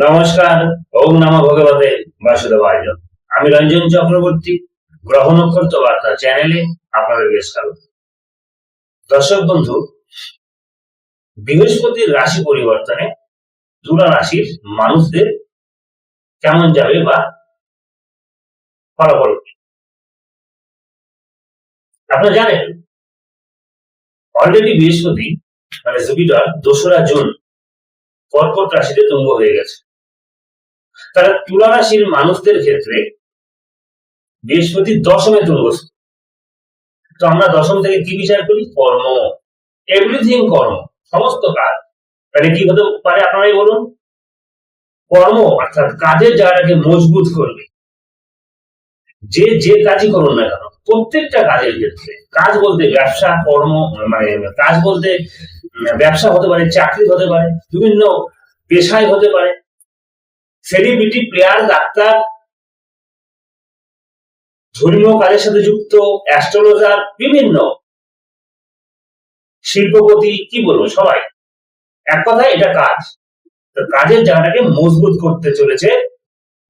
নমস্কার। ওম নমঃ ভগবতে বাসুদেবায়। আমি রঞ্জন চক্রবর্তী, গ্রহ নক্ষত্র বার্তা চ্যানেলে আপনাদের স্বাগত। দর্শক বন্ধু, বৃহস্পতির রাশি পরিবর্তনে তুলা রাশির মানুষদের কেমন যাবে বা ফলাফল কি? আপনারা জানেন অলরেডি বৃহস্পতি মানে জুপিটার 2রা জুন কর্কট রাশিতে তুঙ্গ হয়ে গেছে। তারা তুলা রাশির মানুষদের ক্ষেত্রে বৃহস্পতি দশমে তুঙ্গস্থ। তো আমরা দশম থেকে কি বিচার করি? কর্ম, এভরিথিং কর্ম, সমস্ত কাজ। তাহলে কি হতে পারে আপনারাই বলুন? কর্ম অর্থাৎ কাজের জায়গাটাকে মজবুত করবে। যে কাজই করুন না কেন, প্রত্যেকটা কাজের ক্ষেত্রে, কাজ বলতে ব্যবসা, কর্ম মানে কাজ বলতে ব্যবসা হতে পারে, চাকরি হতে পারে, বিভিন্ন পেশায় হতে পারে, সেলিব্রিটি, প্লেয়ার, ডাক্তার, ধর্মীয় কাজের সাথে যুক্ত, অ্যাস্ট্রোলজার, বিভিন্ন শিল্পপতি, কি বলবো, সবাই। এক কথায় এটা কাজ। তো কাজের জায়গাটাকে মজবুত করতে চলেছে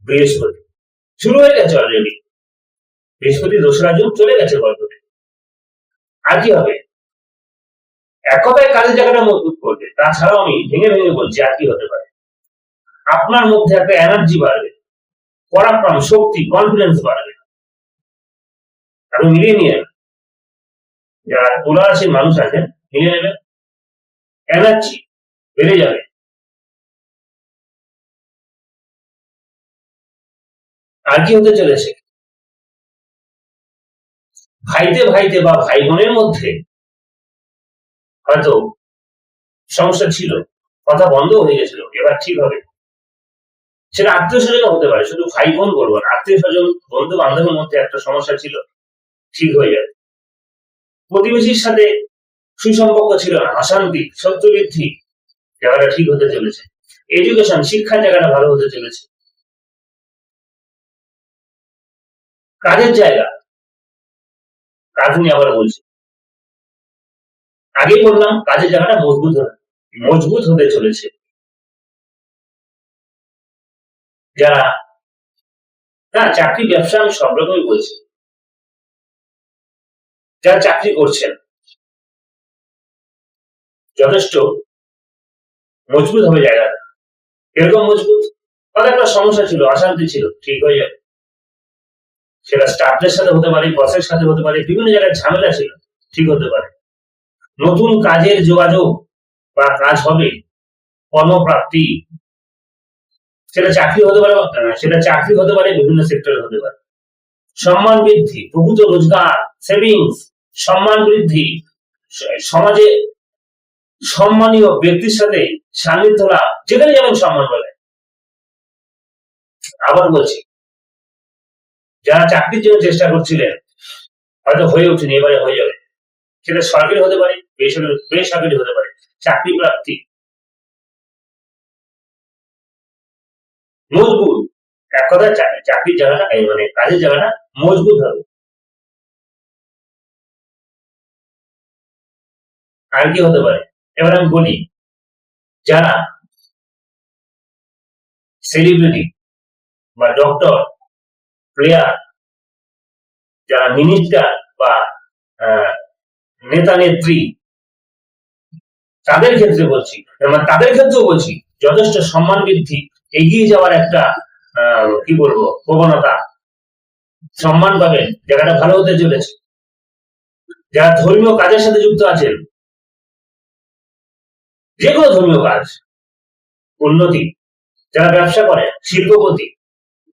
বৃহস্পতি। শুরু হয়ে গেছে অলরেডি। বৃহস্পতি 2রা জুন চলে গেছে কর্কটে। আর কি হবে? এক কথায় কাজের জায়গাটা মজবুত করবে। তাছাড়াও আমি ভেঙে ভেঙে বলছি আর কি হতে পারে। আপনার মধ্যে একটা এনার্জি বাড়বে, পরাক্রম, শক্তি, কনফিডেন্স বাড়বে। আপনি মিলিয়ে নিয়ে যারা তুলা রাশির মানুষ আছেন, মিলিয়ে নেবেন, এনার্জি বেড়ে যাবে। আর কি হতে চলেছে? ভাইতে ভাইতে বা ভাই বোনের মধ্যে হয়তো সমস্যা ছিল, কথা বন্ধ হয়ে গেছিল, এবার ঠিক হবে। সেটা আত্মীয় স্বজন হতে পারে, শুধু ভাই বোন বলবো না, আত্মীয় স্বজন, বন্ধু বান্ধবের মধ্যে একটা সমস্যা ছিল, ঠিক হয়ে যাবে। প্রতিবেশীর সাথে সুসম্পর্ক ছিল না, অশান্তি, শত্রু বৃদ্ধি, জায়গাটা ঠিক হতে চলেছে। এডুকেশন, শিক্ষার জায়গাটা ভালো হতে চলেছে। কাজের জায়গা, কাজ নিয়ে আবার বলছি, আগেই বললাম কাজের জায়গাটা মজবুত হতে চলেছে। যারা চাকরি, ব্যবসা, আমি সব রকমই বলছি, যারা চাকরি করছেন যথেষ্ট মজবুত হবে জায়গাটা। এরকম মজবুত, তাদের একটা সমস্যা ছিল, অশান্তি ছিল, ঠিক হয়ে যাবে। সেটা স্টাফদের সাথে হতে পারে, বসের সাথে হতে পারে, বিভিন্ন জায়গায় ঝামেলা ছিল, ঠিক হতে পারে। নতুন কাজের যোগাযোগ বা কাজ হবে, কর্মপ্রাপ্তি, সেটা চাকরি হতে পারে, বিভিন্ন সেক্টরে হতে পারে। সম্মান বৃদ্ধি, প্রভূত রোজগার, সেভিংস, সম্মান বৃদ্ধি, সমাজে সম্মানীয় ব্যক্তির সাথে সান্নিধ্য লাভ, যেখানে যেমন সম্মান বলে। আবার বলছি, যারা চাকরির জন্য চেষ্টা করছিলেন, হয়তো হয়ে ওঠেনি, এবারে হয়ে যাবে। সেটা সরকারি হতে পারে, বেসরকারি হতে পারে। চাকরি প্রাপ্তি মজবুত, এক কথায় চাকরির জায়গাটা মানে কাজের জায়গাটা মজবুত হবে। আর কি হতে পারে? এবার আমি বলি, যারা সেলিব্রিটি বা ডক্টর, প্লেয়ার, যারা মিনিস্টার বা নেতা নেত্রী, তাদের ক্ষেত্রে বলছি, মানে তাদের ক্ষেত্রেও বলছি, যথেষ্ট সম্মান বৃদ্ধি, এগিয়ে যাওয়ার একটা কি বলবো, প্রবণতা, সম্মান পাবেন, জায়গাটা ভালো হতে চলেছে। যারা ধর্মীয় কাজের সাথে যুক্ত আছেন, যে কোনো ধর্মীয় কাজ, উন্নতি। যারা ব্যবসা করেন, শিল্পপতি,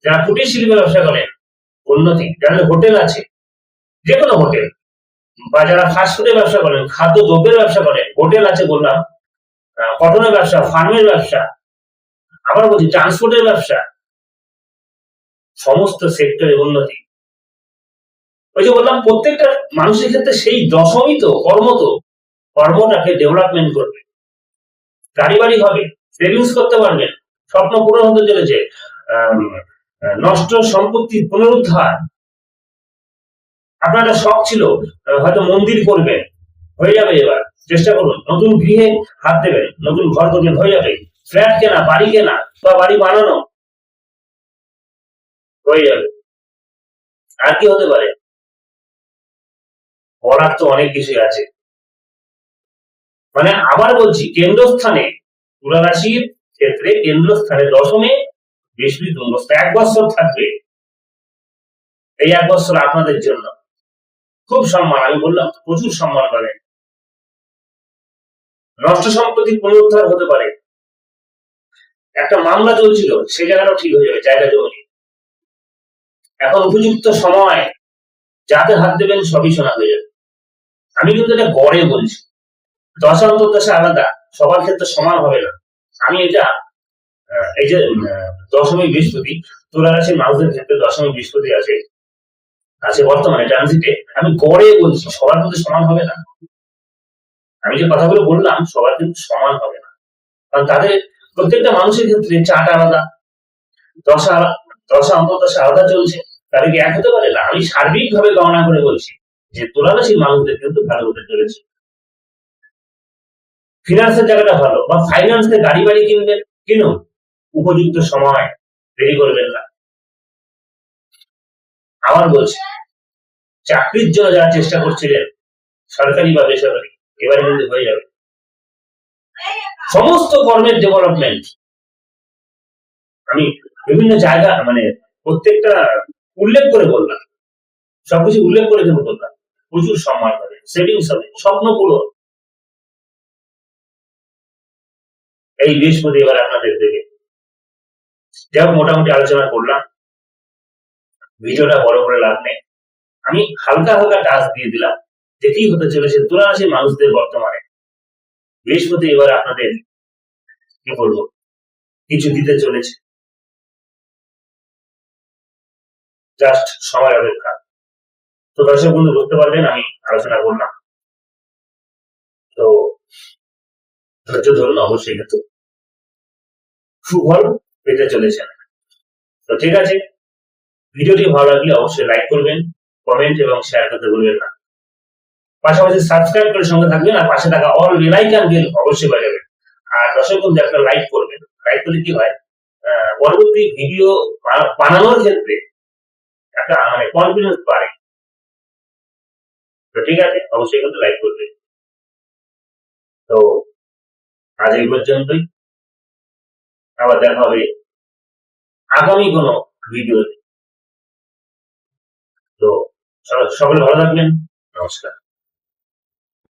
যারা কুটির শিল্পের ব্যবসা করেন, উন্নতি। যারা হোটেল আছে, যে কোনো হোটেল, বা যারা ফাস্টফুডের ব্যবসা করেন, খাদ্য দ্রব্যের ব্যবসা করেন, হোটেল আছে বললাম, কটনের ব্যবসা, ফার্মের ব্যবসা, আবার বলছি ট্রান্সপোর্টের ব্যবসা, সমস্ত সেক্টরে উন্নতি। ওই যে বললাম, প্রত্যেকটা মানুষের ক্ষেত্রে সেই দশমই তো কর্ম, তো কর্মটাকে ডেভেলপমেন্ট করবে, গাড়ি বাড়ি হবে, সেভিংস করতে পারবেন, স্বপ্ন পূরণ হতে চলেছে, নষ্ট সম্পত্তি পুনরুদ্ধার। আপনার একটা শখ ছিল, হয়তো মন্দির করবেন, হয়ে যাবে। এবার চেষ্টা করুন, নতুন গৃহে হাত দেবেন, নতুন ঘর করবেন, হয়ে যাবে। ফ্ল্যাট কেনা, বাড়ি কেনা বা বাড়ি বানানো হয়ে যাবে। আর কি হতে পারে? বলার তো অনেক কিছুই আছে। মানে আবার বলছি, কেন্দ্রস্থানে তুলা রাশির ক্ষেত্রে কেন্দ্রস্থানে দশমে বৃহস্পতি তুঙ্গস্থ 1 বছর থাকবে। এই 1 বছর আপনাদের জন্য খুব সম্মান, আমি বললাম প্রচুর সম্মান পাবেন। নষ্ট সম্পত্তি পুনরুদ্ধার হতে পারে। একটা মামলা চলছিল, সেই জায়গাটাও ঠিক হয়ে যাবে, জায়গা জমি। এখন উপযুক্ত সময় যাতে হাত দেবেন সবই সোনা হয়ে যাবে। আমি কিন্তু এটা গড়ে বলছি, দশা অন্তর্দশা আলাদা, সবার ক্ষেত্রে সমান হবে না। আমি এটা এই যে দশমী বৃহস্পতি, তুলা রাশির মানুষদের ক্ষেত্রে দশমী বৃহস্পতি আছে বর্তমানে ট্রানজিটে, আমি গড়ে বলছি, সবার মধ্যে সমান হবে না। আমি যে কথাগুলো বললাম সবার কিন্তু সমান হবে না, কারণ তাদের প্রত্যেকটা মানুষের ক্ষেত্রে চার্ট আলাদা, দশা দশা অন্তর্দশা আলাদা চলছে, তাদের কি এক হতে পারে না। আমি সার্বিক ভাবে গণনা করে বলছি যে তুলা রাশির মানুষদের কিন্তু ভালো হতে চলেছে। ফিনান্সের জায়গাটা ভালো, বা ফাইন্যান্সে গাড়ি বাড়ি কিনবেন, কিনুন, উপযুক্ত সময়, দেরি করবেন না। আবার বলছি, চাকরির জন্য যারা চেষ্টা করছিলেন, সরকারি বা বেসরকারি, এবারে কিন্তু হয়ে যাবে। সমস্ত কর্মের ডেভেলপমেন্ট, আমি বিভিন্ন জায়গা মানে প্রত্যেকটা উল্লেখ করে বললাম, সবকিছু উল্লেখ করে দেবো বললাম। প্রচুর সম্মান হবে, সেভিংস হবে, স্বপ্ন পুরো। এই বৃহস্পতি এবার আপনাদের দেবে। যাই মোটামুটি আলোচনা করলাম, ভিডিওটা বড় করে লাভ নেই, আমি হালকা হালকা টাচ দিয়ে দিলাম যে কি হতে চলেছে তুলা রাশির মানুষদের বর্তমানে। বৃহস্পতি এবার আপনাদের কি বলবো, কিছু দিতে চলেছে, জাস্ট সময় অপেক্ষা। তো দর্শক বন্ধু বুঝতে পারবেন আমি আলোচনা করলাম, তো ধৈর্য ধরুন, অবশ্যই কিন্তু সুফল পেতে চলেছেন। তো ঠিক আছে, ভিডিওটি ভালো লাগলে অবশ্যই লাইক করবেন, কমেন্ট এবং শেয়ার করতে ভুলবেন না। পাশাপাশি সাবস্ক্রাইব করে সঙ্গে থাকবেন, আর পাশে থাকা অল বেল আইকন বেল অবশ্যই বাজাবেন। আর দর্শক বন্ধু একটা লাইক করবেন, লাইক করলে কি হয়, পরবর্তী ভিডিও বানানোর ক্ষেত্রে একটা মানে কনফিডেন্স বাড়ে। তো ঠিক আছে, অবশ্যই কিন্তু লাইক করবেন। তো আজ এই পর্যন্তই, আবার দেখা হবে আগামী কোনো ভিডিওতে। তো সকলে ভালো থাকবেন, নমস্কার।